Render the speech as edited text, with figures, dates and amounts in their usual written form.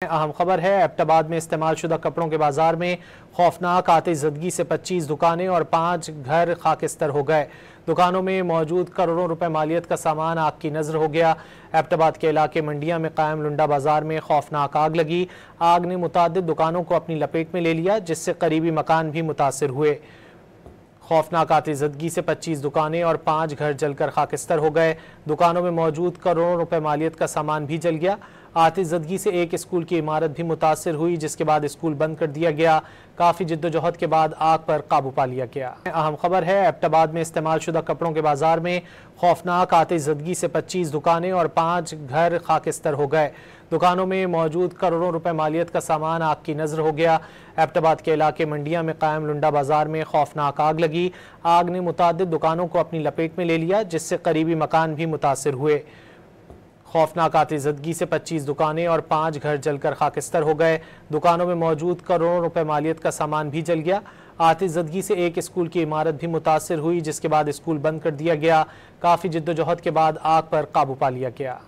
अहम खबर है। एबटाबाद में इस्तेमाल शुदा कपड़ों के बाजार में खौफनाक आतिशज़दगी से 25 दुकानें और 5 घर खाकिस्तर हो गए। दुकानों में मौजूद करोड़ों रुपए मालियत का सामान आग की नजर हो गया। एबटाबाद के इलाके मंडिया में कायम लुंडा बाजार में खौफनाक आग लगी। आग ने मुतादिद दुकानों को अपनी लपेट में ले लिया, जिससे करीबी मकान भी मुतासिर हुए। खौफनाक आतिशज़दगी से 25 दुकानें और 5 घर जलकर खाकिस्तर हो गए। दुकानों में मौजूद करोड़ों रुपए मालियत का सामान भी जल गया। आतिशज़दगी से एक स्कूल की इमारत भी मुतासिर हुई, जिसके बाद स्कूल बंद कर दिया गया। काफ़ी जिद्दोजहद के बाद आग पर काबू पा लिया गया। अहम खबर है। एबटाबाद में इस्तेमाल शुदा कपड़ों के बाजार में खौफनाक आतिशज़दगी से 25 दुकानें और 5 घर खाकिस्तर हो गए। दुकानों में मौजूद करोड़ों रुपए मालियत का सामान आग की नजर हो गया। एबटाबाद के इलाके मंडिया में कायम लुंडा बाजार में खौफनाक आग लगी। आग ने मुतादिद दुकानों को अपनी लपेट में ले लिया, जिससे करीबी मकान भी मुतासिर हुए। खौफनाक आतिशज़दगी से 25 दुकानें और 5 घर जलकर खाकिस्तर हो गए। दुकानों में मौजूद करोड़ों रुपए मालियत का सामान भी जल गया। आतिशज़दगी से एक स्कूल की इमारत भी मुतासिर हुई, जिसके बाद स्कूल बंद कर दिया गया। काफ़ी जिद्दोजहद के बाद आग पर काबू पा लिया गया।